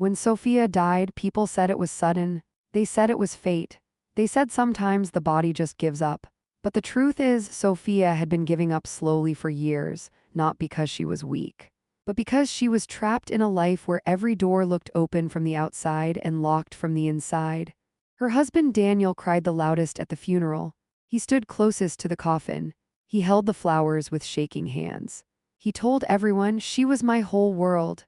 When Sofia died, people said it was sudden. They said it was fate. They said sometimes the body just gives up. But the truth is, Sofia had been giving up slowly for years, not because she was weak, but because she was trapped in a life where every door looked open from the outside and locked from the inside. Her husband Daniel cried the loudest at the funeral. He stood closest to the coffin. He held the flowers with shaking hands. He told everyone, "She was my whole world."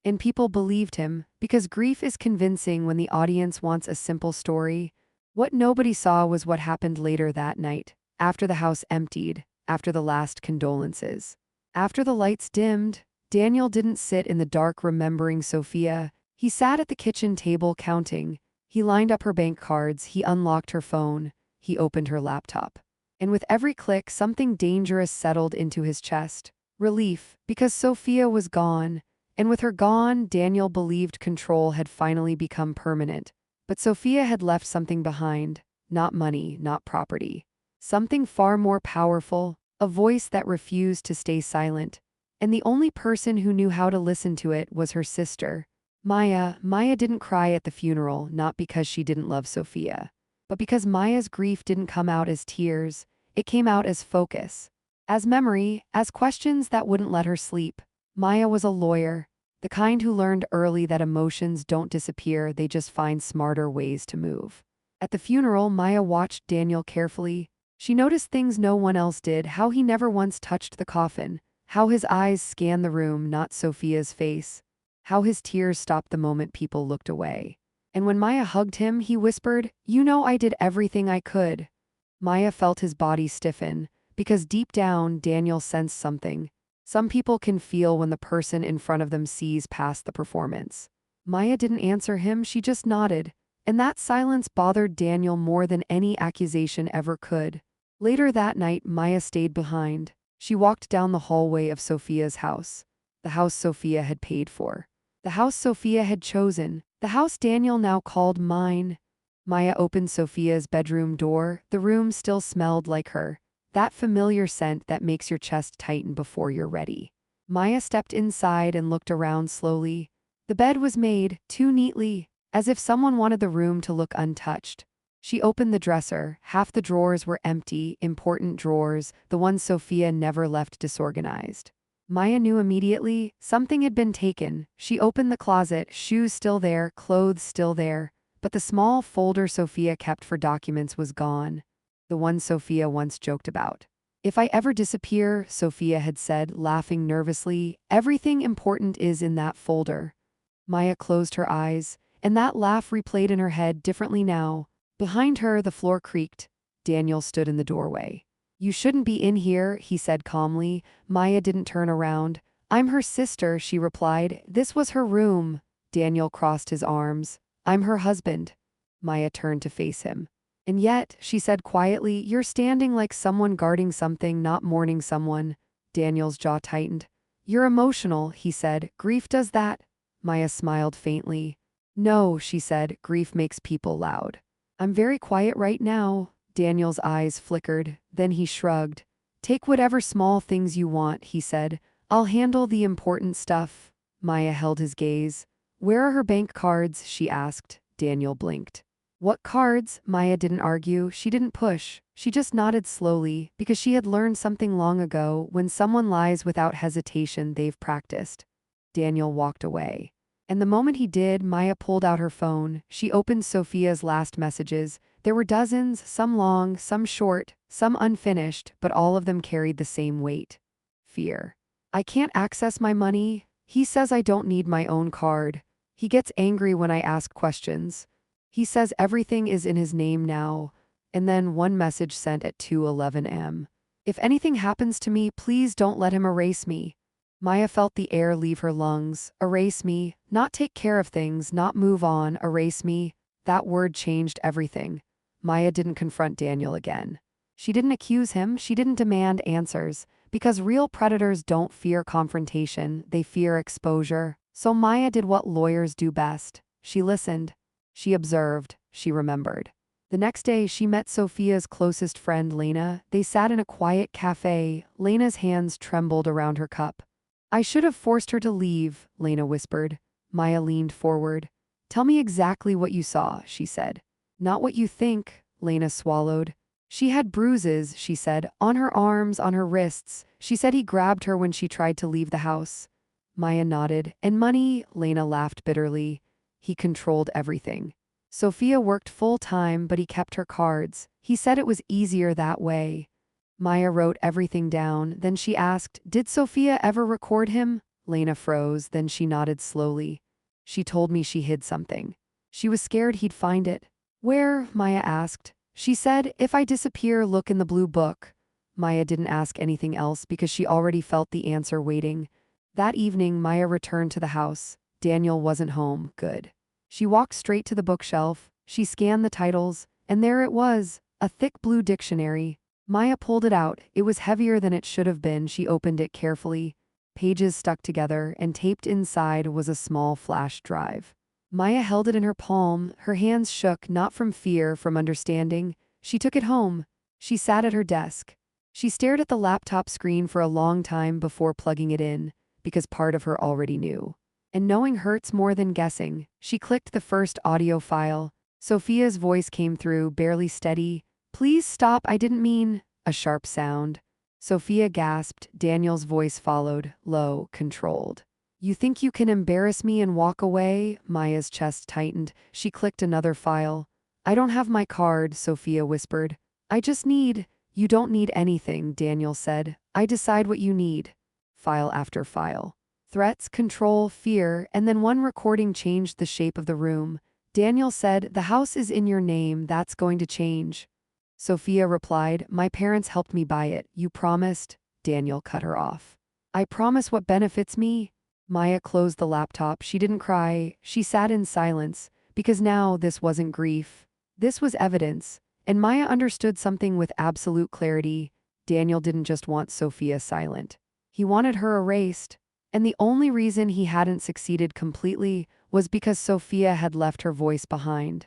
And people believed him, because grief is convincing when the audience wants a simple story. What nobody saw was what happened later that night, after the house emptied, after the last condolences. After the lights dimmed, Daniel didn't sit in the dark remembering Sofia. He sat at the kitchen table counting. He lined up her bank cards, he unlocked her phone, he opened her laptop. And with every click, something dangerous settled into his chest. Relief, because Sofia was gone. And with her gone, Daniel believed control had finally become permanent. But Sofia had left something behind, not money, not property. Something far more powerful, a voice that refused to stay silent. And the only person who knew how to listen to it was her sister, Maya. Maya didn't cry at the funeral, not because she didn't love Sofia, but because Maya's grief didn't come out as tears, it came out as focus, as memory, as questions that wouldn't let her sleep. Maya was a lawyer, the kind who learned early that emotions don't disappear, they just find smarter ways to move. At the funeral, Maya watched Daniel carefully. She noticed things no one else did, how he never once touched the coffin, how his eyes scanned the room, not Sofia's face, how his tears stopped the moment people looked away. And when Maya hugged him, he whispered, "You know I did everything I could." Maya felt his body stiffen, because deep down, Daniel sensed something. Some people can feel when the person in front of them sees past the performance. Maya didn't answer him, she just nodded. And that silence bothered Daniel more than any accusation ever could. Later that night, Maya stayed behind. She walked down the hallway of Sofia's house. The house Sofia had paid for. The house Sofia had chosen. The house Daniel now called mine. Maya opened Sofia's bedroom door. The room still smelled like her. That familiar scent that makes your chest tighten before you're ready. Maya stepped inside and looked around slowly. The bed was made, too neatly, as if someone wanted the room to look untouched. She opened the dresser. Half the drawers were empty, important drawers, the ones Sofia never left disorganized. Maya knew immediately something had been taken. She opened the closet, shoes still there, clothes still there, but the small folder Sofia kept for documents was gone. The one Sofia once joked about. "If I ever disappear," Sofia had said, laughing nervously, "everything important is in that folder." Maya closed her eyes, and that laugh replayed in her head differently now. Behind her, the floor creaked. Daniel stood in the doorway. "You shouldn't be in here," he said calmly. Maya didn't turn around. "I'm her sister," she replied. "This was her room." Daniel crossed his arms. "I'm her husband." Maya turned to face him. "And yet," she said quietly, "you're standing like someone guarding something, not mourning someone." Daniel's jaw tightened. "You're emotional," he said. "Grief does that." Maya smiled faintly. "No," she said, "grief makes people loud." "I'm very quiet right now." Daniel's eyes flickered. Then he shrugged. "Take whatever small things you want," he said. "I'll handle the important stuff." Maya held his gaze. "Where are her bank cards?" she asked. Daniel blinked. "What cards?" Maya didn't argue, she didn't push. She just nodded slowly, because she had learned something long ago. When someone lies without hesitation, they've practiced. Daniel walked away. And the moment he did, Maya pulled out her phone. She opened Sofia's last messages. There were dozens, some long, some short, some unfinished, but all of them carried the same weight. Fear. "I can't access my money. He says I don't need my own card. He gets angry when I ask questions. He says everything is in his name now." And then one message sent at 2:11 am. "If anything happens to me, please don't let him erase me." Maya felt the air leave her lungs. Erase me, not take care of things, not move on, erase me. That word changed everything. Maya didn't confront Daniel again. She didn't accuse him, she didn't demand answers, because real predators don't fear confrontation, they fear exposure. So Maya did what lawyers do best. She listened. She observed. She remembered. The next day, she met Sofia's closest friend, Lena. They sat in a quiet cafe. Lena's hands trembled around her cup. "I should have forced her to leave," Lena whispered. Maya leaned forward. Tell me exactly what you saw, she said. Not what you think, Lena swallowed. She had bruises, she said, on her arms, on her wrists. She said he grabbed her when she tried to leave the house. Maya nodded. And money? Lena laughed bitterly. He controlled everything. Sofia worked full-time, but he kept her cards. He said it was easier that way. Maya wrote everything down. Then she asked, Did Sofia ever record him? Lena froze, then she nodded slowly. She told me she hid something. She was scared he'd find it. Where? Maya asked. She said, If I disappear, look in the blue book. Maya didn't ask anything else because she already felt the answer waiting. That evening, Maya returned to the house. Daniel wasn't home. Good. She walked straight to the bookshelf. She scanned the titles, and there it was, a thick blue dictionary. Maya pulled it out. It was heavier than it should have been. She opened it carefully. Pages stuck together, and taped inside was a small flash drive. Maya held it in her palm. Her hands shook, not from fear, from understanding. She took it home. She sat at her desk. She stared at the laptop screen for a long time before plugging it in, because part of her already knew. And knowing hurts more than guessing. She clicked the first audio file. Sofia's voice came through, barely steady. Please stop, I didn't mean. A sharp sound. Sofia gasped. Daniel's voice followed, low, controlled. You think you can embarrass me and walk away? Maya's chest tightened. She clicked another file. I don't have my card, Sofia whispered. I just need. You don't need anything, Daniel said. I decide what you need. File after file. Threats, control, fear, and then one recording changed the shape of the room. Daniel said, The house is in your name, that's going to change. Sofia replied, My parents helped me buy it. You promised? Daniel cut her off. I promise what benefits me? Maya closed the laptop. She didn't cry. She sat in silence, because now this wasn't grief. This was evidence, and Maya understood something with absolute clarity. Daniel didn't just want Sofia silent. He wanted her erased, and the only reason he hadn't succeeded completely was because Sofia had left her voice behind.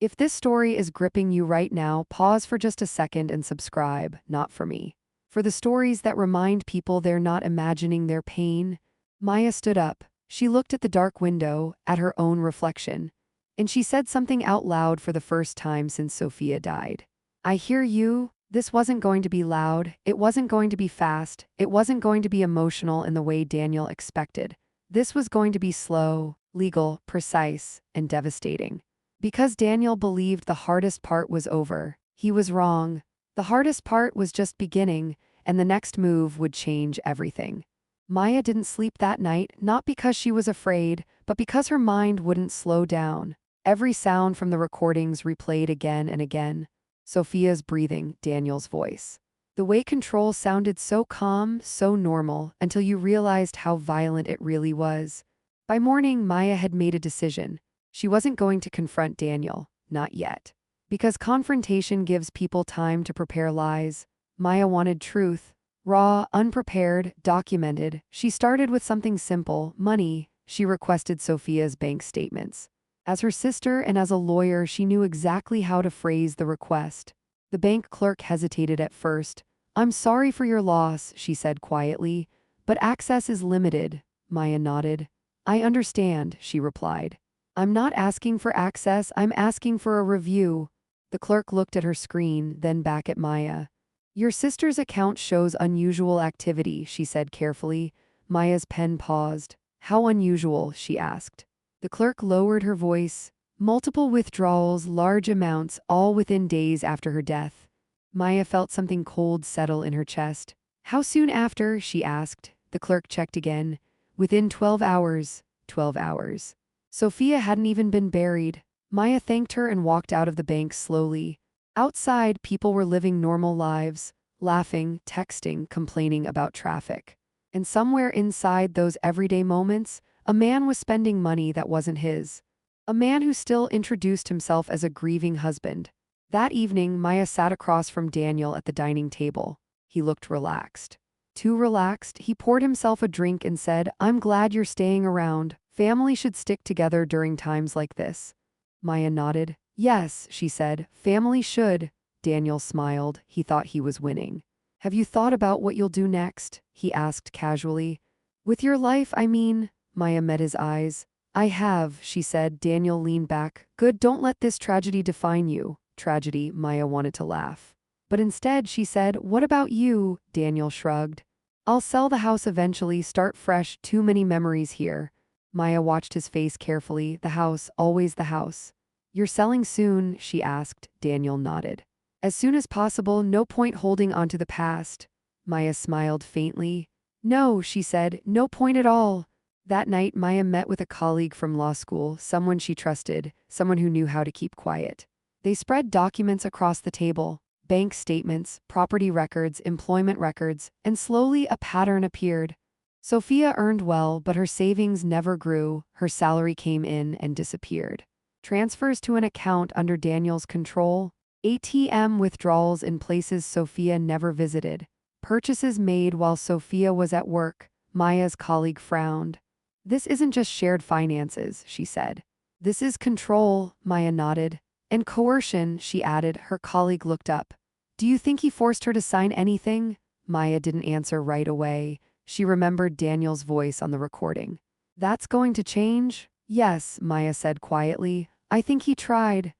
If this story is gripping you right now, pause for just a second and subscribe, not for me. For the stories that remind people they're not imagining their pain. Maya stood up. She looked at the dark window, at her own reflection. And she said something out loud for the first time since Sofia died. I hear you. This wasn't going to be loud. It wasn't going to be fast. It wasn't going to be emotional in the way Daniel expected. This was going to be slow, legal, precise, and devastating. Because Daniel believed the hardest part was over, he was wrong. The hardest part was just beginning, and the next move would change everything. Maya didn't sleep that night, not because she was afraid, but because her mind wouldn't slow down. Every sound from the recordings replayed again and again. Sofia's breathing, Daniel's voice. The way control sounded so calm, so normal, until you realized how violent it really was. By morning, Maya had made a decision. She wasn't going to confront Daniel, not yet. Because confrontation gives people time to prepare lies. Maya wanted truth. Raw, unprepared, documented. She started with something simple, money. She requested Sofia's bank statements. As her sister and as a lawyer, she knew exactly how to phrase the request. The bank clerk hesitated at first. I'm sorry for your loss, she said quietly, but access is limited. Maya nodded. I understand, she replied. I'm not asking for access, I'm asking for a review. The clerk looked at her screen, then back at Maya. Your sister's account shows unusual activity, she said carefully. Maya's pen paused. How unusual, she asked. The clerk lowered her voice. Multiple withdrawals, large amounts, all within days after her death. Maya felt something cold settle in her chest. How soon after, she asked. The clerk checked again. Within 12 hours. 12 hours. Sofia hadn't even been buried. Maya thanked her and walked out of the bank slowly. Outside, people were living normal lives, laughing, texting, complaining about traffic. And somewhere inside those everyday moments, a man was spending money that wasn't his. A man who still introduced himself as a grieving husband. That evening, Maya sat across from Daniel at the dining table. He looked relaxed. Too relaxed, he poured himself a drink and said, I'm glad you're staying around. Family should stick together during times like this. Maya nodded. Yes, she said, family should. Daniel smiled. He thought he was winning. Have you thought about what you'll do next? He asked casually. With your life, I mean. Maya met his eyes. I have, she said. Daniel leaned back. Good, don't let this tragedy define you. Tragedy, Maya wanted to laugh. But instead, she said, what about you? Daniel shrugged. I'll sell the house eventually, start fresh, too many memories here. Maya watched his face carefully. The house, always the house. You're selling soon? She asked. Daniel nodded. As soon as possible, no point holding onto the past. Maya smiled faintly. No, she said, no point at all. That night, Maya met with a colleague from law school, someone she trusted, someone who knew how to keep quiet. They spread documents across the table, bank statements, property records, employment records, and slowly a pattern appeared. Sofia earned well, but her savings never grew. Her salary came in and disappeared. Transfers to an account under Daniel's control, ATM withdrawals in places Sofia never visited, purchases made while Sofia was at work. Maya's colleague frowned. This isn't just shared finances, she said. This is control, Maya nodded. And coercion, she added. Her colleague looked up. Do you think he forced her to sign anything? Maya didn't answer right away. She remembered Daniel's voice on the recording. That's going to change? Yes, Maya said quietly. I think he tried.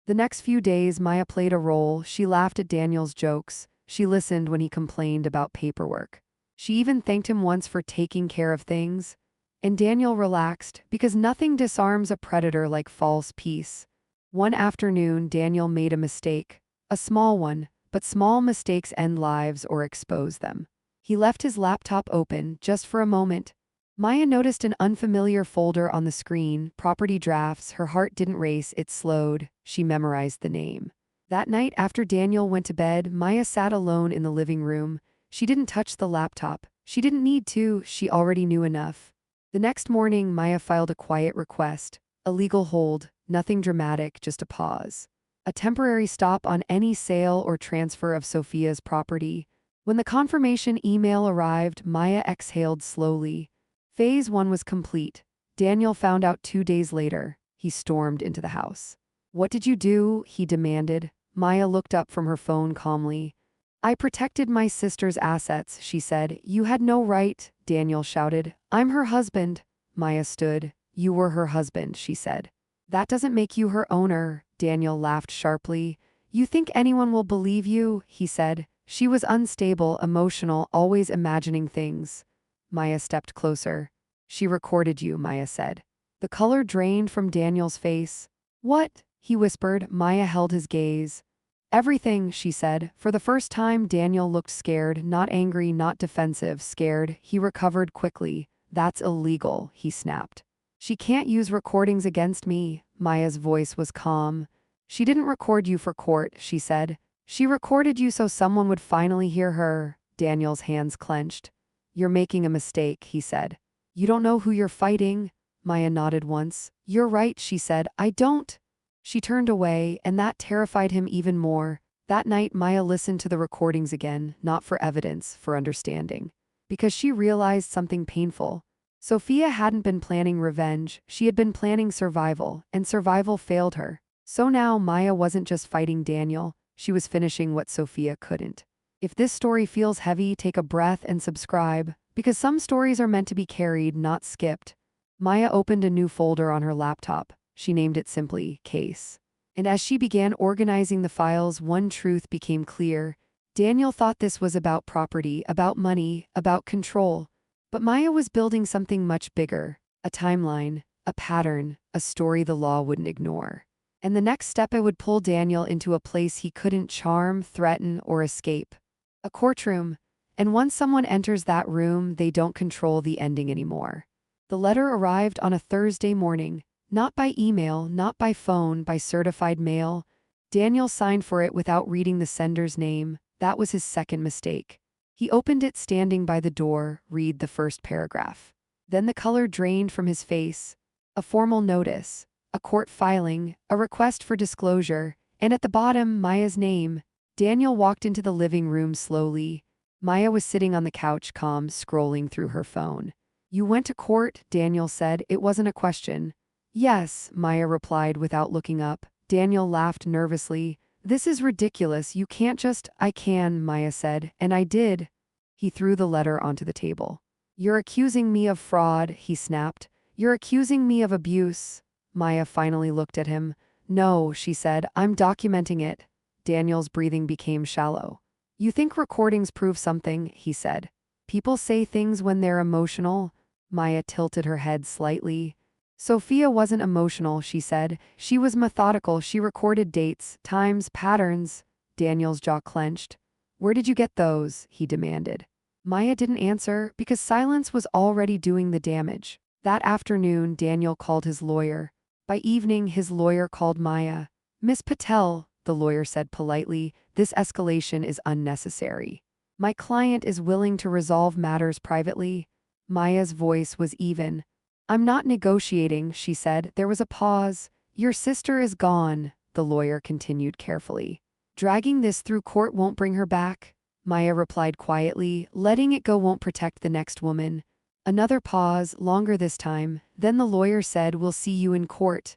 The next few days, Maya played a role. She laughed at Daniel's jokes. She listened when he complained about paperwork. She even thanked him once for taking care of things. And Daniel relaxed, because nothing disarms a predator like false peace. One afternoon, Daniel made a mistake. A small one, but small mistakes end lives or expose them. He left his laptop open, just for a moment. Maya noticed an unfamiliar folder on the screen, property drafts. Her heart didn't race, it slowed. She memorized the name. That night, after Daniel went to bed, Maya sat alone in the living room. She didn't touch the laptop. She didn't need to, she already knew enough. The next morning, Maya filed a quiet request. A legal hold, nothing dramatic, just a pause. A temporary stop on any sale or transfer of Sofia's property. When the confirmation email arrived, Maya exhaled slowly. Phase 1 was complete. Daniel found out 2 days later. He stormed into the house. What did you do? He demanded. Maya looked up from her phone calmly. I protected my sister's assets, she said. You had no right, Daniel shouted. I'm her husband. Maya stood. You were her husband, she said. That doesn't make you her owner, Daniel laughed sharply. You think anyone will believe you? He said. She was unstable, emotional, always imagining things. Maya stepped closer. She recorded you, Maya said. The color drained from Daniel's face. What? He whispered. Maya held his gaze. Everything, she said. For the first time, Daniel looked scared, not angry, not defensive, scared. He recovered quickly. That's illegal, he snapped. She can't use recordings against me. Maya's voice was calm. She didn't record you for court, she said. She recorded you so someone would finally hear her. Daniel's hands clenched. You're making a mistake, he said. You don't know who you're fighting? Maya nodded once. You're right, she said. I don't. She turned away, and that terrified him even more. That night, Maya listened to the recordings again, not for evidence, for understanding. Because she realized something painful. Sofia hadn't been planning revenge, she had been planning survival, and survival failed her. So now Maya wasn't just fighting Daniel, she was finishing what Sofia couldn't. If this story feels heavy, take a breath and subscribe, because some stories are meant to be carried, not skipped. Maya opened a new folder on her laptop. She named it simply Case. And as she began organizing the files, one truth became clear. Daniel thought this was about property, about money, about control. But Maya was building something much bigger. A timeline, a pattern, a story the law wouldn't ignore. And the next step, it would pull Daniel into a place he couldn't charm, threaten, or escape. A courtroom. And once someone enters that room, they don't control the ending anymore. The letter arrived on a Thursday morning. Not by email, not by phone, by certified mail. Daniel signed for it without reading the sender's name. That was his second mistake. He opened it standing by the door, read the first paragraph. Then the color drained from his face. A formal notice, a court filing, a request for disclosure, and at the bottom, Maya's name. Daniel walked into the living room slowly. Maya was sitting on the couch, calm, scrolling through her phone. You went to court, Daniel said. It wasn't a question. Yes, Maya replied without looking up. Daniel laughed nervously. This is ridiculous. You can't just... I can, Maya said, and I did. He threw the letter onto the table. You're accusing me of fraud, he snapped. You're accusing me of abuse. Maya finally looked at him. No, she said, I'm documenting it. Daniel's breathing became shallow. You think recordings prove something, he said. People say things when they're emotional. Maya tilted her head slightly. Sofia wasn't emotional, she said. She was methodical. She recorded dates, times, patterns. Daniel's jaw clenched. Where did you get those? He demanded. Maya didn't answer because silence was already doing the damage. That afternoon, Daniel called his lawyer. By evening, his lawyer called Maya. Miss Patel, the lawyer said politely, this escalation is unnecessary. My client is willing to resolve matters privately. Maya's voice was even. I'm not negotiating, she said. There was a pause. Your sister is gone, the lawyer continued carefully. Dragging this through court won't bring her back. Maya replied quietly, letting it go won't protect the next woman. Another pause, longer this time. Then the lawyer said, we'll see you in court.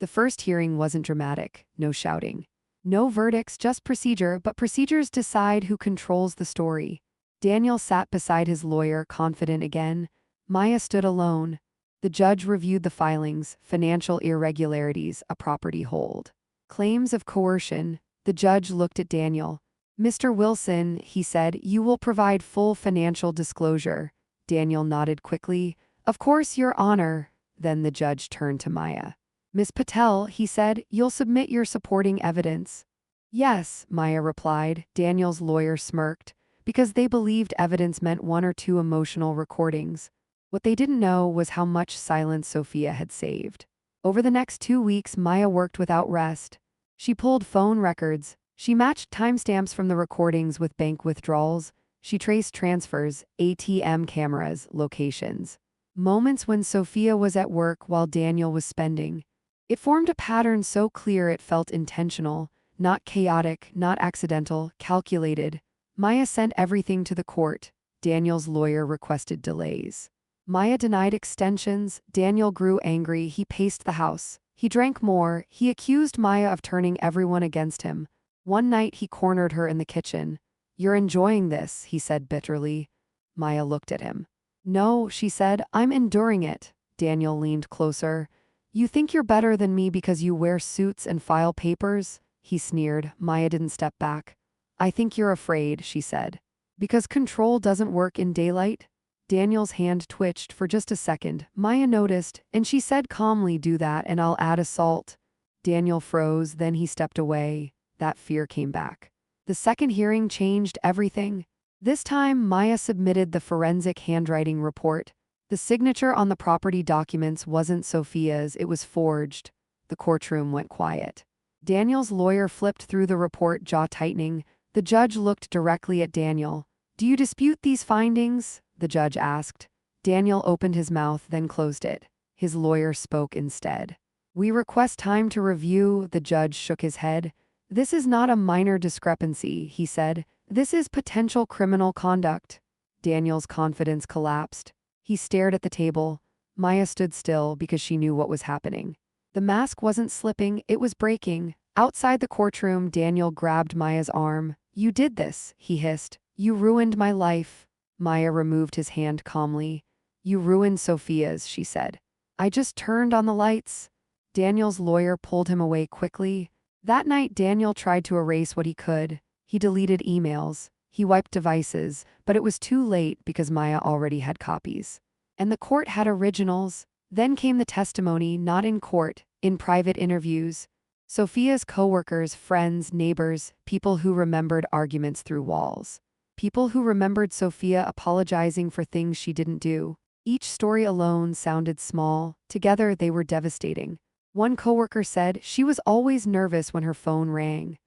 The first hearing wasn't dramatic, no shouting. No verdicts, just procedure, but procedures decide who controls the story. Daniel sat beside his lawyer, confident again. Maya stood alone. The judge reviewed the filings, financial irregularities, a property hold. Claims of coercion. The judge looked at Daniel. Mr. Wilson, he said, you will provide full financial disclosure. Daniel nodded quickly. Of course, Your Honor. Then the judge turned to Maya. Miss Patel, he said, you'll submit your supporting evidence. Yes, Maya replied. Daniel's lawyer smirked, because they believed evidence meant one or two emotional recordings. What they didn't know was how much silence Sofia had saved. Over the next 2 weeks, Maya worked without rest. She pulled phone records. She matched timestamps from the recordings with bank withdrawals. She traced transfers, ATM cameras, locations. Moments when Sofia was at work while Daniel was spending. It formed a pattern so clear it felt intentional, not chaotic, not accidental, calculated. Maya sent everything to the court. Daniel's lawyer requested delays. Maya denied extensions. Daniel grew angry. He paced the house. He drank more. He accused Maya of turning everyone against him. One night he cornered her in the kitchen. You're enjoying this, he said bitterly. Maya looked at him. No, she said, I'm enduring it. Daniel leaned closer. You think you're better than me because you wear suits and file papers? He sneered. Maya didn't step back. I think you're afraid, she said. Because control doesn't work in daylight? Daniel's hand twitched for just a second. Maya noticed, and she said calmly, do that and I'll add assault. Daniel froze, then he stepped away. That fear came back. The second hearing changed everything. This time, Maya submitted the forensic handwriting report. The signature on the property documents wasn't Sofia's, it was forged. The courtroom went quiet. Daniel's lawyer flipped through the report, jaw tightening. The judge looked directly at Daniel. Do you dispute these findings? The judge asked. Daniel opened his mouth, then closed it. His lawyer spoke instead. We request time to review. The judge shook his head. This is not a minor discrepancy, he said. This is potential criminal conduct. Daniel's confidence collapsed. He stared at the table. Maya stood still because she knew what was happening. The mask wasn't slipping, it was breaking. Outside the courtroom, Daniel grabbed Maya's arm. You did this, he hissed. You ruined my life. Maya removed his hand calmly. You ruined Sofia's, she said. I just turned on the lights. Daniel's lawyer pulled him away quickly. That night, Daniel tried to erase what he could. He deleted emails. He wiped devices, but it was too late because Maya already had copies. And the court had originals. Then came the testimony, not in court, in private interviews. Sofia's coworkers, friends, neighbors, people who remembered arguments through walls. People who remembered Sofia apologizing for things she didn't do. Each story alone sounded small. Together, they were devastating. One coworker said she was always nervous when her phone rang.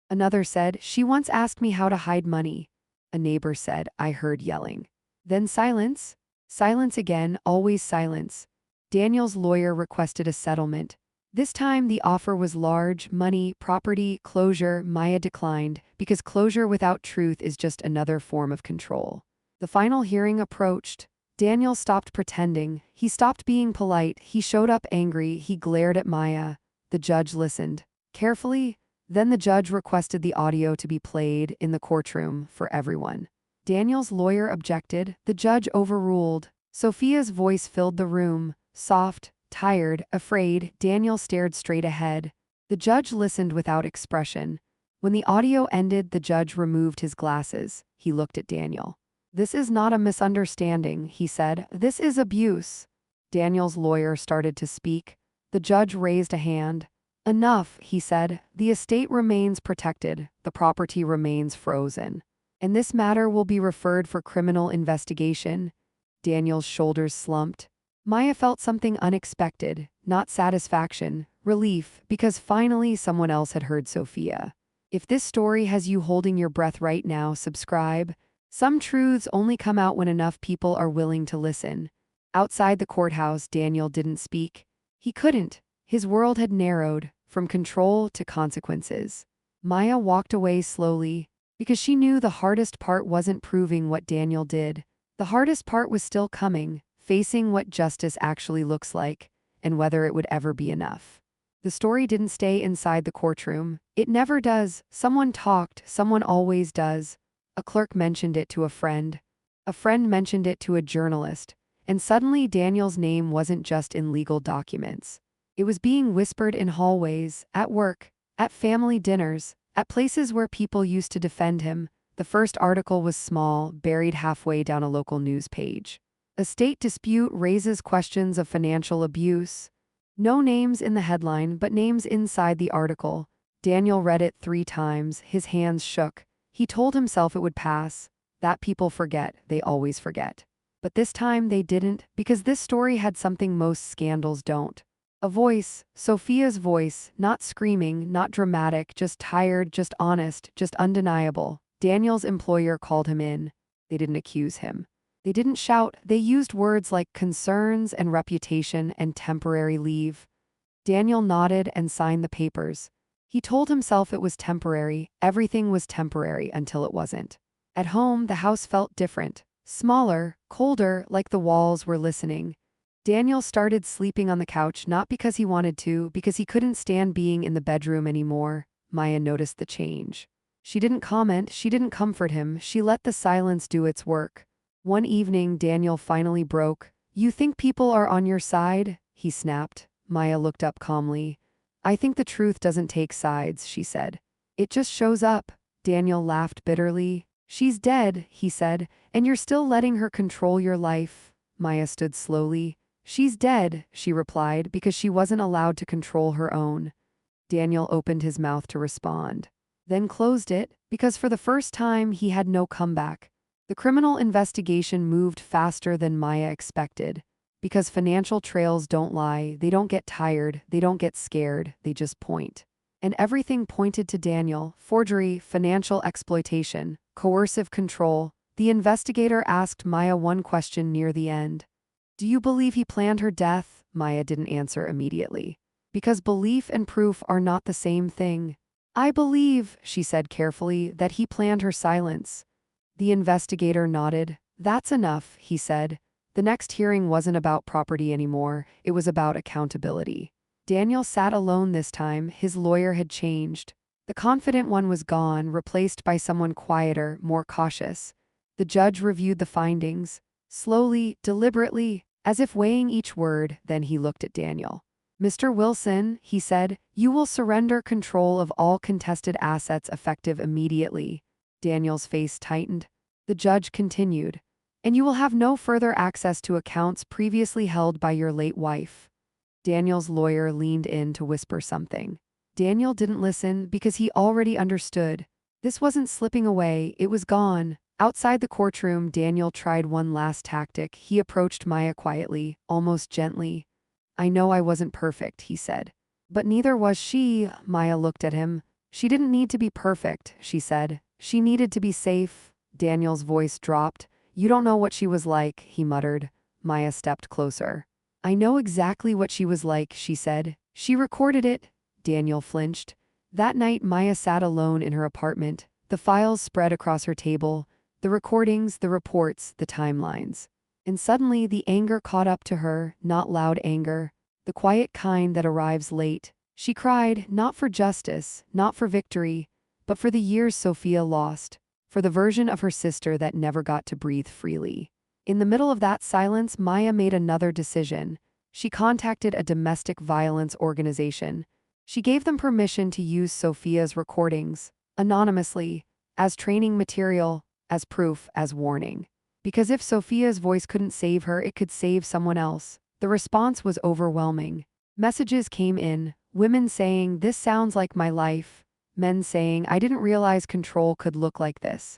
Another said, she once asked me how to hide money. A neighbor said, I heard yelling. Then silence. Silence again, always silence. Daniel's lawyer requested a settlement. This time the offer was large, money, property, closure. Maya declined, because closure without truth is just another form of control. The final hearing approached. Daniel stopped pretending. He stopped being polite. He showed up angry. He glared at Maya. The judge listened. Carefully. Then the judge requested the audio to be played in the courtroom for everyone. Daniel's lawyer objected. The judge overruled. Sofia's voice filled the room. Soft, tired, afraid, Daniel stared straight ahead. The judge listened without expression. When the audio ended, the judge removed his glasses. He looked at Daniel. "This is not a misunderstanding," he said. "This is abuse." Daniel's lawyer started to speak. The judge raised a hand. "Enough," he said. "The estate remains protected. The property remains frozen. And this matter will be referred for criminal investigation." Daniel's shoulders slumped. Maya felt something unexpected, not satisfaction, relief, because finally someone else had heard Sofia. If this story has you holding your breath right now, subscribe. Some truths only come out when enough people are willing to listen. Outside the courthouse, Daniel didn't speak. He couldn't. His world had narrowed, from control to consequences. Maya walked away slowly, because she knew the hardest part wasn't proving what Daniel did. The hardest part was still coming, facing what justice actually looks like, and whether it would ever be enough. The story didn't stay inside the courtroom. It never does. Someone talked, someone always does. A clerk mentioned it to a friend. A friend mentioned it to a journalist. And suddenly Daniel's name wasn't just in legal documents. It was being whispered in hallways, at work, at family dinners, at places where people used to defend him. The first article was small, buried halfway down a local news page. Estate dispute raises questions of financial abuse. No names in the headline, but names inside the article. Daniel read it 3 times, his hands shook. He told himself it would pass. That people forget, they always forget. But this time they didn't, because this story had something most scandals don't. A voice, Sofia's voice, not screaming, not dramatic, just tired, just honest, just undeniable. Daniel's employer called him in. They didn't accuse him. They didn't shout. They used words like concerns and reputation and temporary leave. Daniel nodded and signed the papers. He told himself it was temporary. Everything was temporary until it wasn't. At home, the house felt different. Smaller, colder, like the walls were listening. Daniel started sleeping on the couch not because he wanted to, because he couldn't stand being in the bedroom anymore. Maya noticed the change. She didn't comment, she didn't comfort him, she let the silence do its work. One evening, Daniel finally broke. "You think people are on your side?" he snapped. Maya looked up calmly. "I think the truth doesn't take sides," she said. "It just shows up." Daniel laughed bitterly. "She's dead," he said, "and you're still letting her control your life." Maya stood slowly. "She's dead," she replied, because she wasn't allowed to control her own. Daniel opened his mouth to respond, then closed it, because for the first time he had no comeback. The criminal investigation moved faster than Maya expected. Because financial trails don't lie, they don't get tired, they don't get scared, they just point. And everything pointed to Daniel: forgery, financial exploitation, coercive control. The investigator asked Maya one question near the end. "Do you believe he planned her death?" Maya didn't answer immediately. Because belief and proof are not the same thing. "I believe," she said carefully, "that he planned her silence." The investigator nodded. "That's enough," he said. The next hearing wasn't about property anymore, it was about accountability. Daniel sat alone this time, his lawyer had changed. The confident one was gone, replaced by someone quieter, more cautious. The judge reviewed the findings. Slowly, deliberately, as if weighing each word, then he looked at Daniel. "Mr. Wilson," he said, "you will surrender control of all contested assets effective immediately." Daniel's face tightened. The judge continued, "And you will have no further access to accounts previously held by your late wife." Daniel's lawyer leaned in to whisper something. Daniel didn't listen because he already understood. This wasn't slipping away, it was gone. Outside the courtroom, Daniel tried one last tactic. He approached Maya quietly, almost gently. "I know I wasn't perfect," he said. "But neither was she." Maya looked at him. "She didn't need to be perfect," she said. "She needed to be safe." Daniel's voice dropped. "You don't know what she was like," he muttered. Maya stepped closer. "I know exactly what she was like," she said. "She recorded it." Daniel flinched. That night, Maya sat alone in her apartment. The files spread across her table. The recordings, the reports, the timelines. And suddenly the anger caught up to her, not loud anger, the quiet kind that arrives late. She cried, not for justice, not for victory, but for the years Sofia lost, for the version of her sister that never got to breathe freely. In the middle of that silence, Maya made another decision. She contacted a domestic violence organization. She gave them permission to use Sofia's recordings, anonymously, as training material, as proof, as warning. Because if Sofia's voice couldn't save her, it could save someone else. The response was overwhelming. Messages came in, women saying, "This sounds like my life." Men saying, "I didn't realize control could look like this."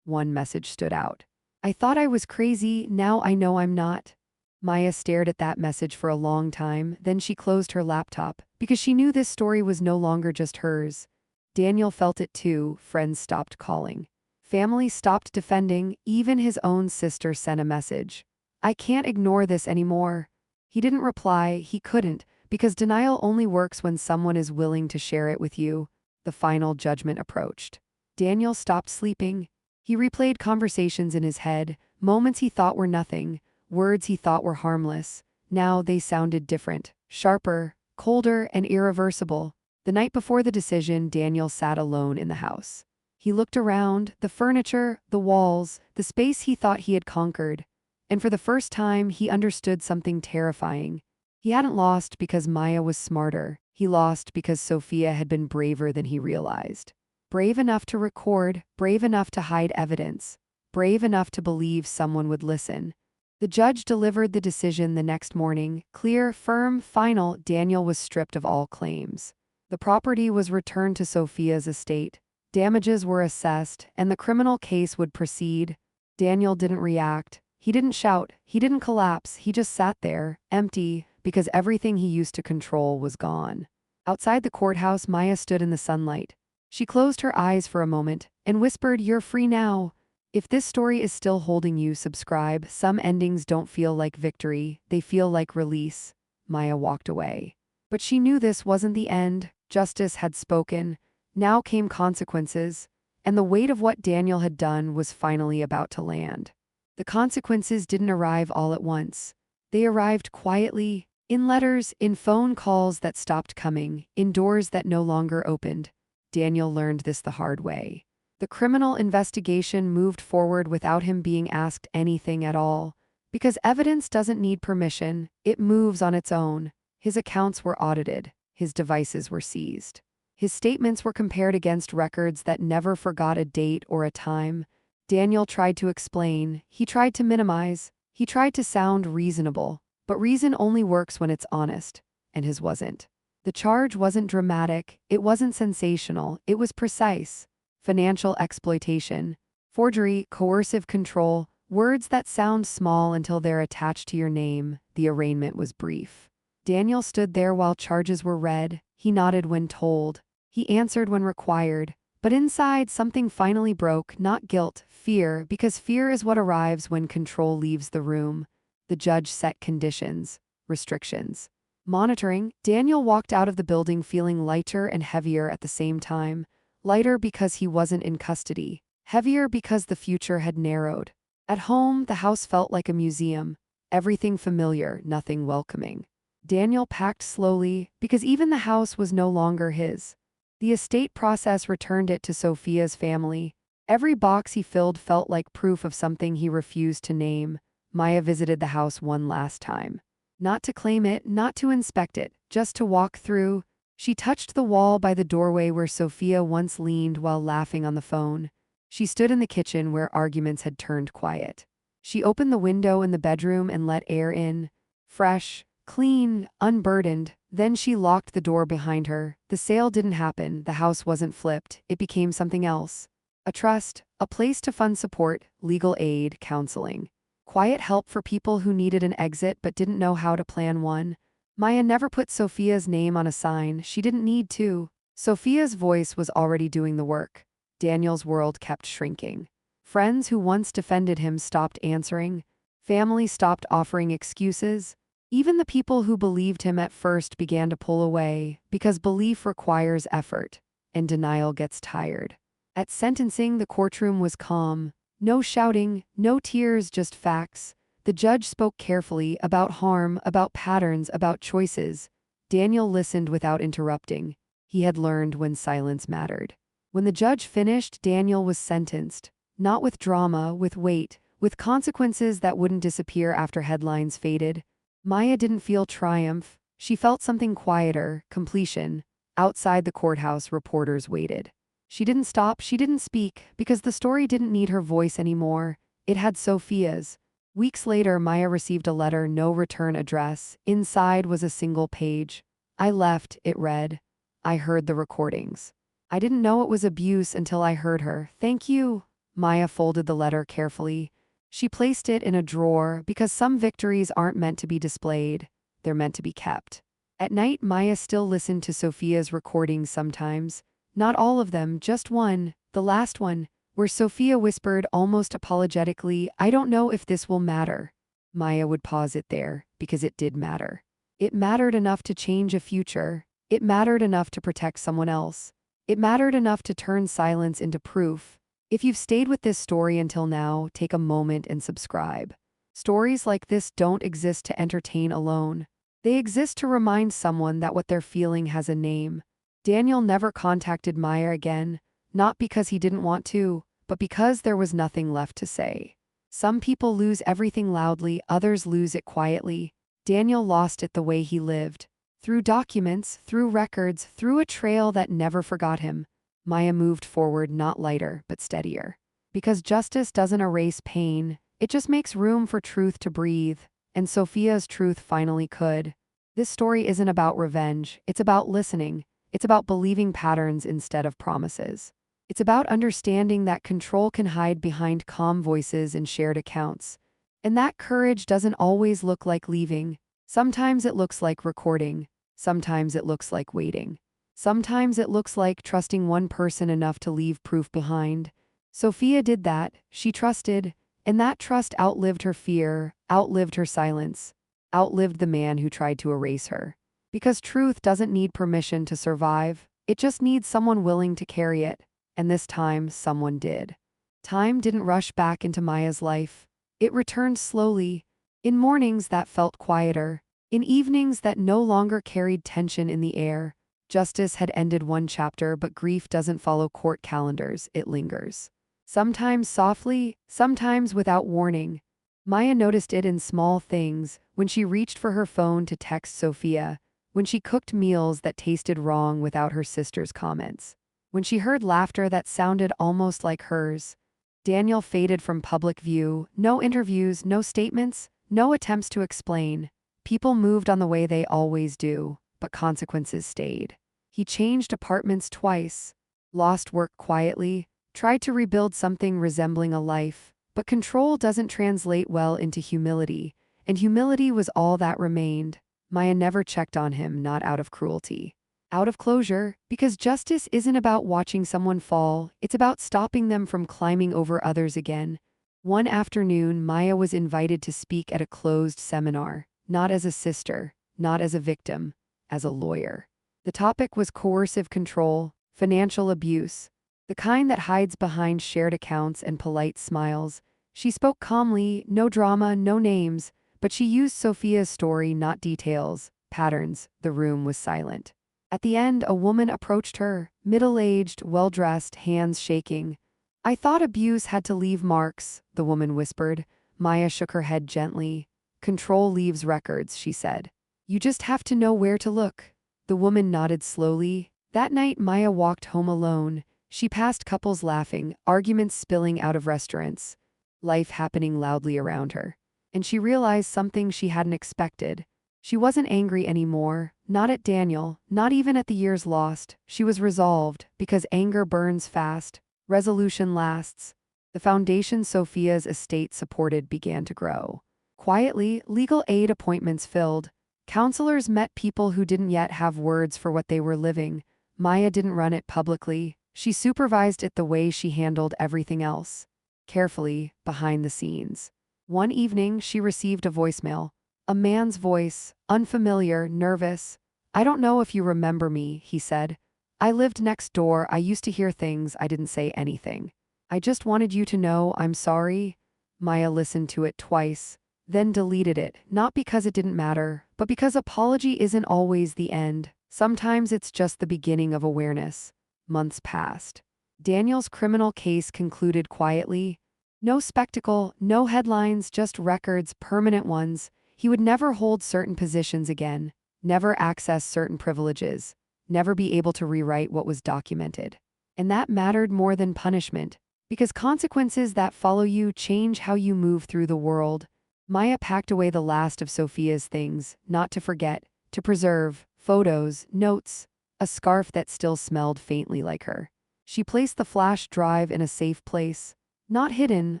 One message stood out. "I thought I was crazy, now I know I'm not." Maya stared at that message for a long time, then she closed her laptop, because she knew this story was no longer just hers. Daniel felt it too. Friends stopped calling. Family stopped defending. Even his own sister sent a message. "I can't ignore this anymore." He didn't reply. He couldn't, because denial only works when someone is willing to share it with you. The final judgment approached. Daniel stopped sleeping. He replayed conversations in his head, moments he thought were nothing, words he thought were harmless. Now they sounded different, sharper, colder, and irreversible. The night before the decision, Daniel sat alone in the house. He looked around, the furniture, the walls, the space he thought he had conquered. And for the first time, he understood something terrifying. He hadn't lost because Maya was smarter. He lost because Sofia had been braver than he realized. Brave enough to record, brave enough to hide evidence, brave enough to believe someone would listen. The judge delivered the decision the next morning, clear, firm, final. Daniel was stripped of all claims. The property was returned to Sofia's estate. Damages were assessed, and the criminal case would proceed. Daniel didn't react. He didn't shout. He didn't collapse. He just sat there, empty, because everything he used to control was gone. Outside the courthouse, Maya stood in the sunlight. She closed her eyes for a moment and whispered, "You're free now." If this story is still holding you, subscribe. Some endings don't feel like victory, they feel like release. Maya walked away. But she knew this wasn't the end. Justice had spoken. Now came consequences. And the weight of what Daniel had done was finally about to land. The consequences didn't arrive all at once. They arrived quietly, in letters, in phone calls that stopped coming, in doors that no longer opened. Daniel learned this the hard way. The criminal investigation moved forward without him being asked anything at all. Because evidence doesn't need permission, it moves on its own. His accounts were audited. His devices were seized. His statements were compared against records that never forgot a date or a time. Daniel tried to explain. He tried to minimize. He tried to sound reasonable. But reason only works when it's honest. And his wasn't. The charge wasn't dramatic. It wasn't sensational. It was precise. Financial exploitation, forgery, coercive control, words that sound small until they're attached to your name. The arraignment was brief. Daniel stood there while charges were read. He nodded when told. He answered when required. But inside, something finally broke, not guilt, fear, because fear is what arrives when control leaves the room. The judge set conditions, restrictions. Monitoring, Daniel walked out of the building feeling lighter and heavier at the same time. Lighter because he wasn't in custody. Heavier because the future had narrowed. At home, the house felt like a museum. Everything familiar, nothing welcoming. Daniel packed slowly, because even the house was no longer his. The estate process returned it to Sofia's family. Every box he filled felt like proof of something he refused to name. Maya visited the house one last time. Not to claim it, not to inspect it, just to walk through. She touched the wall by the doorway where Sofia once leaned while laughing on the phone. She stood in the kitchen where arguments had turned quiet. She opened the window in the bedroom and let air in. Fresh, clean, unburdened. Then she locked the door behind her. The sale didn't happen. The house wasn't flipped. It became something else. A trust, a place to fund support, legal aid, counseling. Quiet help for people who needed an exit but didn't know how to plan one. Maya never put Sofia's name on a sign. She didn't need to. Sofia's voice was already doing the work. Daniel's world kept shrinking. Friends who once defended him stopped answering. Family stopped offering excuses. Even the people who believed him at first began to pull away, because belief requires effort, and denial gets tired. At sentencing, the courtroom was calm. No shouting, no tears, just facts. The judge spoke carefully about harm, about patterns, about choices. Daniel listened without interrupting. He had learned when silence mattered. When the judge finished, Daniel was sentenced. Not with drama, with weight, with consequences that wouldn't disappear after headlines faded. Maya didn't feel triumph. She felt something quieter, completion. Outside the courthouse, reporters waited. She didn't stop, she didn't speak, because the story didn't need her voice anymore. It had Sofia's. Weeks later, Maya received a letter, no return address. Inside was a single page. I left, it read. I heard the recordings. I didn't know it was abuse until I heard her. Thank you. Maya folded the letter carefully. She placed it in a drawer because some victories aren't meant to be displayed. They're meant to be kept. At night, Maya still listened to Sofia's recordings sometimes. Not all of them, just one, the last one, where Sofia whispered almost apologetically, I don't know if this will matter. Maya would pause it there, because it did matter. It mattered enough to change a future. It mattered enough to protect someone else. It mattered enough to turn silence into proof. If you've stayed with this story until now, take a moment and subscribe. Stories like this don't exist to entertain alone. They exist to remind someone that what they're feeling has a name. Daniel never contacted Maya again, not because he didn't want to, but because there was nothing left to say. Some people lose everything loudly, others lose it quietly. Daniel lost it the way he lived. Through documents, through records, through a trail that never forgot him. Maya moved forward, not lighter, but steadier. Because justice doesn't erase pain, it just makes room for truth to breathe, and Sofia's truth finally could. This story isn't about revenge, it's about listening. It's about believing patterns instead of promises. It's about understanding that control can hide behind calm voices and shared accounts. And that courage doesn't always look like leaving. Sometimes it looks like recording. Sometimes it looks like waiting. Sometimes it looks like trusting one person enough to leave proof behind. Sofia did that, she trusted, and that trust outlived her fear, outlived her silence, outlived the man who tried to erase her. Because truth doesn't need permission to survive, it just needs someone willing to carry it, and this time someone did. Time didn't rush back into Maya's life. It returned slowly, in mornings that felt quieter, in evenings that no longer carried tension in the air. Justice had ended one chapter, but grief doesn't follow court calendars, it lingers. Sometimes softly, sometimes without warning. Maya noticed it in small things, when she reached for her phone to text Sofia, when she cooked meals that tasted wrong without her sister's comments, when she heard laughter that sounded almost like hers. Daniel faded from public view, no interviews, no statements, no attempts to explain. People moved on the way they always do, but consequences stayed. He changed apartments twice, lost work quietly, tried to rebuild something resembling a life, but control doesn't translate well into humility, and humility was all that remained. Maya never checked on him, not out of cruelty. Out of closure, because justice isn't about watching someone fall, it's about stopping them from climbing over others again. One afternoon, Maya was invited to speak at a closed seminar, not as a sister, not as a victim, as a lawyer. The topic was coercive control, financial abuse, the kind that hides behind shared accounts and polite smiles. She spoke calmly, no drama, no names, but she used Sofia's story, not details, patterns. The room was silent. At the end, a woman approached her, middle-aged, well-dressed, hands shaking. I thought abuse had to leave marks, the woman whispered. Maya shook her head gently. Control leaves records, she said. You just have to know where to look. The woman nodded slowly. That night, Maya walked home alone. She passed couples laughing, arguments spilling out of restaurants, life happening loudly around her. And she realized something she hadn't expected. She wasn't angry anymore, not at Daniel, not even at the years lost. She was resolved, because anger burns fast, resolution lasts. The foundation Sofia's estate supported began to grow. Quietly, legal aid appointments filled. Counselors met people who didn't yet have words for what they were living. Maya didn't run it publicly. She supervised it the way she handled everything else. Carefully, behind the scenes. One evening, she received a voicemail. A man's voice, unfamiliar, nervous. I don't know if you remember me, he said. I lived next door. I used to hear things. I didn't say anything. I just wanted you to know I'm sorry. Maya listened to it twice, then deleted it, not because it didn't matter, but because apology isn't always the end. Sometimes it's just the beginning of awareness. Months passed. Daniel's criminal case concluded quietly. No spectacle, no headlines, just records, permanent ones. He would never hold certain positions again, never access certain privileges, never be able to rewrite what was documented. And that mattered more than punishment, because consequences that follow you change how you move through the world. Maya packed away the last of Sofia's things, not to forget, to preserve: photos, notes, a scarf that still smelled faintly like her. She placed the flash drive in a safe place, not hidden,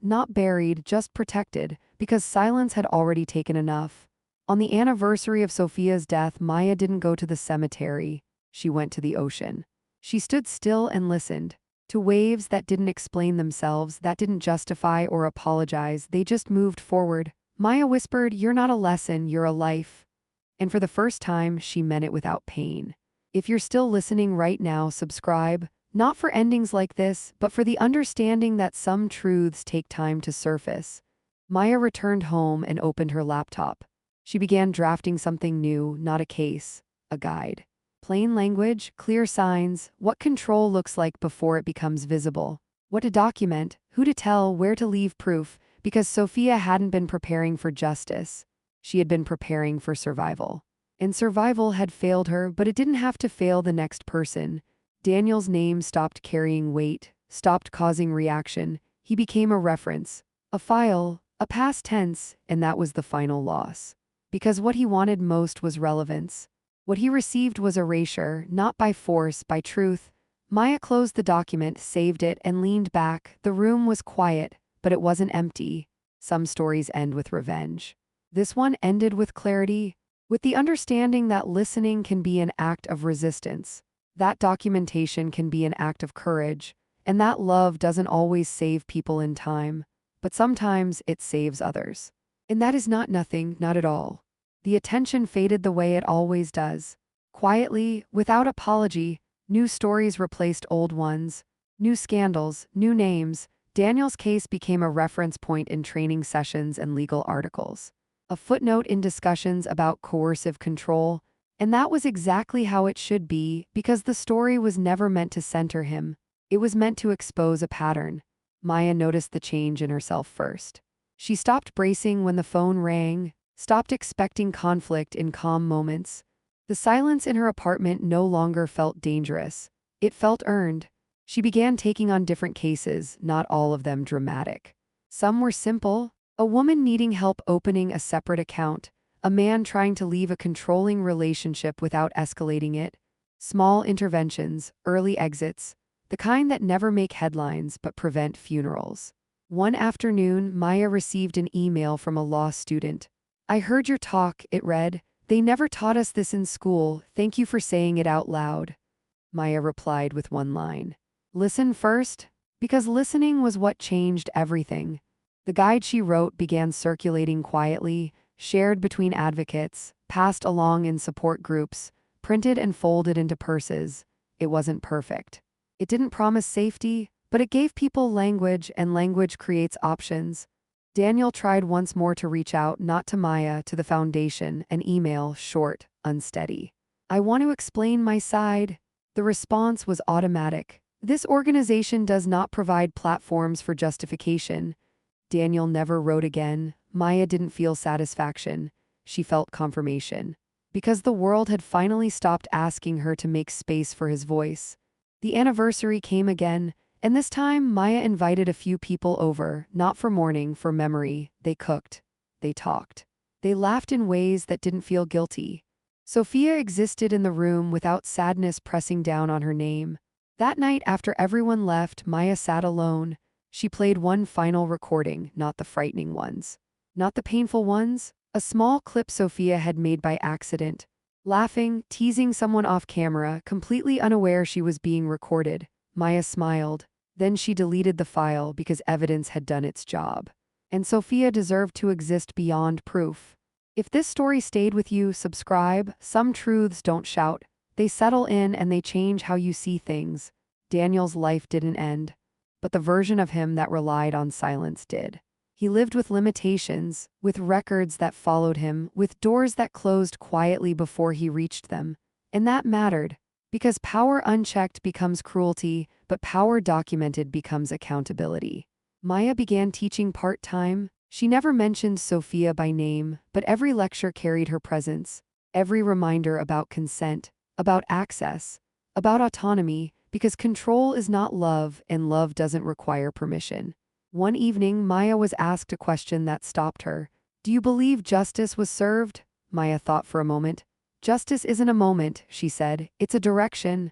not buried, just protected, because silence had already taken enough. On the anniversary of Sofia's death, Maya didn't go to the cemetery. She went to the ocean. She stood still and listened to waves that didn't explain themselves, that didn't justify or apologize, they just moved forward. Maya whispered, "You're not a lesson, you're a life." And for the first time, she meant it without pain. If you're still listening right now, subscribe, not for endings like this, but for the understanding that some truths take time to surface. Maya returned home and opened her laptop. She began drafting something new, not a case, a guide. Plain language, clear signs, what control looks like before it becomes visible. What to document, who to tell, where to leave proof, because Sofia hadn't been preparing for justice. She had been preparing for survival. And survival had failed her, but it didn't have to fail the next person. Daniel's name stopped carrying weight, stopped causing reaction. He became a reference, a file, a past tense, and that was the final loss. Because what he wanted most was relevance. What he received was erasure, not by force, by truth. Maya closed the document, saved it, and leaned back. The room was quiet, but it wasn't empty. Some stories end with revenge. This one ended with clarity, with the understanding that listening can be an act of resistance, that documentation can be an act of courage, and that love doesn't always save people in time, but sometimes it saves others. And that is not nothing, not at all. The attention faded the way it always does. Quietly, without apology, new stories replaced old ones, new scandals, new names. Daniel's case became a reference point in training sessions and legal articles, a footnote in discussions about coercive control, and that was exactly how it should be, because the story was never meant to center him. It was meant to expose a pattern. Maya noticed the change in herself first. She stopped bracing when the phone rang, stopped expecting conflict in calm moments. The silence in her apartment no longer felt dangerous. It felt earned. She began taking on different cases, not all of them dramatic. Some were simple: a woman needing help opening a separate account, a man trying to leave a controlling relationship without escalating it, small interventions, early exits, the kind that never make headlines but prevent funerals. One afternoon, Maya received an email from a law student. "I heard your talk," it read. "They never taught us this in school. Thank you for saying it out loud." Maya replied with one line: "Listen first," because listening was what changed everything. The guide she wrote began circulating quietly, shared between advocates, passed along in support groups, printed and folded into purses. It wasn't perfect. It didn't promise safety, but it gave people language, and language creates options. Daniel tried once more to reach out, not to Maya, to the foundation, an email, short, unsteady. "I want to explain my side." The response was automatic. "This organization does not provide platforms for justification." Daniel never wrote again. Maya didn't feel satisfaction. She felt confirmation. Because the world had finally stopped asking her to make space for his voice. The anniversary came again, and this time Maya invited a few people over, not for mourning, for memory. They cooked. They talked. They laughed in ways that didn't feel guilty. Sofia existed in the room without sadness pressing down on her name. That night, after everyone left, Maya sat alone. She played one final recording, not the frightening ones, not the painful ones, a small clip Sofia had made by accident, laughing, teasing someone off camera, completely unaware she was being recorded. Maya smiled. Then she deleted the file because evidence had done its job. And Sofia deserved to exist beyond proof. If this story stayed with you, subscribe. Some truths don't shout. They settle in and they change how you see things. Daniel's life didn't end, but the version of him that relied on silence did. He lived with limitations, with records that followed him, with doors that closed quietly before he reached them. And that mattered, because power unchecked becomes cruelty, but power documented becomes accountability. Maya began teaching part-time, She never mentioned Sofia by name, but every lecture carried her presence, every reminder about consent, about access, about autonomy, because control is not love and love doesn't require permission. One evening, Maya was asked a question that stopped her. Do you believe justice was served? Maya thought for a moment. Justice isn't a moment, she said. It's a direction.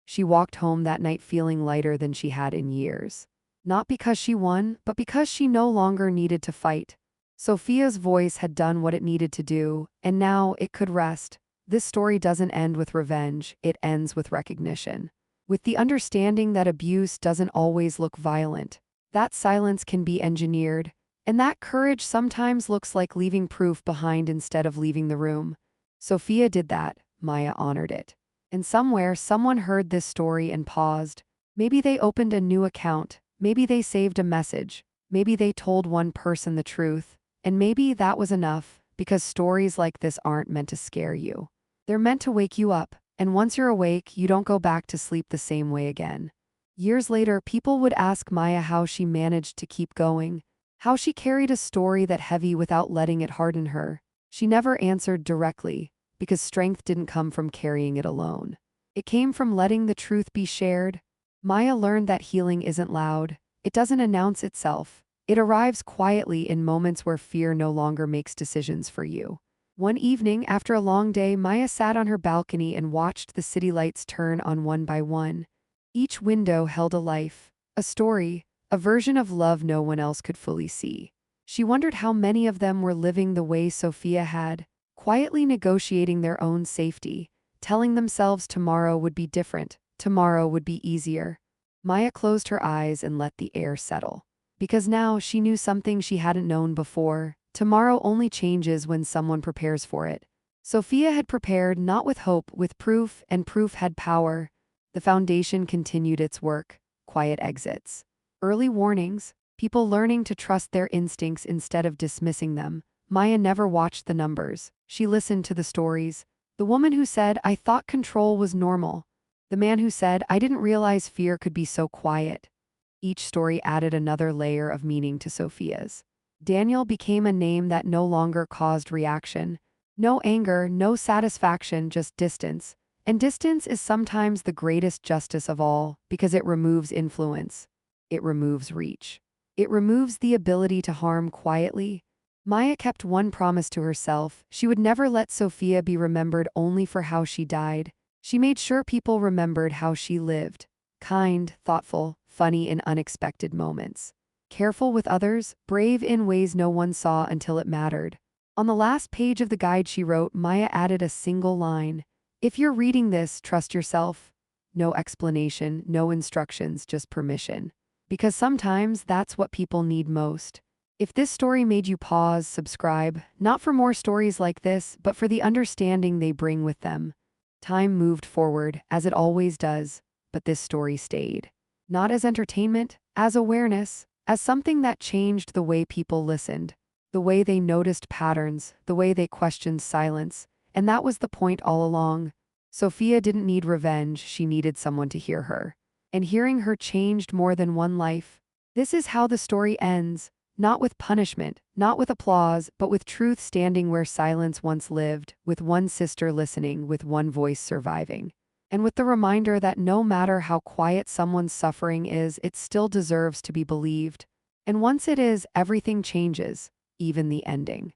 She walked home that night feeling lighter than she had in years. Not because she won, but because she no longer needed to fight. Sofia's voice had done what it needed to do, and now it could rest. This story doesn't end with revenge, it ends with recognition. With the understanding that abuse doesn't always look violent, that silence can be engineered, and that courage sometimes looks like leaving proof behind instead of leaving the room. Sofia did that, Maya honored it. And somewhere, someone heard this story and paused. Maybe they opened a new account, maybe they saved a message, maybe they told one person the truth, and maybe that was enough, because stories like this aren't meant to scare you. They're meant to wake you up, and once you're awake, you don't go back to sleep the same way again. Years later, people would ask Maya how she managed to keep going, how she carried a story that heavy without letting it harden her. She never answered directly, because strength didn't come from carrying it alone. It came from letting the truth be shared. Maya learned that healing isn't loud. It doesn't announce itself. It arrives quietly in moments where fear no longer makes decisions for you. One evening, after a long day, Maya sat on her balcony and watched the city lights turn on one by one. Each window held a life, a story, a version of love no one else could fully see. She wondered how many of them were living the way Sofia had, quietly negotiating their own safety, telling themselves tomorrow would be different, tomorrow would be easier. Maya closed her eyes and let the air settle. Because now she knew something she hadn't known before. Tomorrow only changes when someone prepares for it. Sofia had prepared not with hope, with proof, and proof had power. The foundation continued its work. Quiet exits. Early warnings. People learning to trust their instincts instead of dismissing them. Maya never watched the numbers. She listened to the stories. The woman who said, "I thought control was normal." The man who said, "I didn't realize fear could be so quiet." Each story added another layer of meaning to Sofia's. Daniel became a name that no longer caused reaction. No anger, no satisfaction, just distance. And distance is sometimes the greatest justice of all, because it removes influence. It removes reach. It removes the ability to harm quietly. Maya kept one promise to herself. She would never let Sofia be remembered only for how she died. She made sure people remembered how she lived. Kind, thoughtful, funny in unexpected moments. Careful with others, brave in ways no one saw until it mattered. On the last page of the guide she wrote, Maya added a single line. If you're reading this, trust yourself. No explanation, no instructions, just permission. Because sometimes that's what people need most. If this story made you pause, subscribe, not for more stories like this, but for the understanding they bring with them. Time moved forward, as it always does, but this story stayed. Not as entertainment, as awareness, as something that changed the way people listened, the way they noticed patterns, the way they questioned silence, and that was the point all along. Sofia didn't need revenge, she needed someone to hear her. And hearing her changed more than one life. This is how the story ends, not with punishment, not with applause, but with truth standing where silence once lived, with one sister listening, with one voice surviving. And with the reminder that no matter how quiet someone's suffering is, it still deserves to be believed. And once it is, everything changes, even the ending.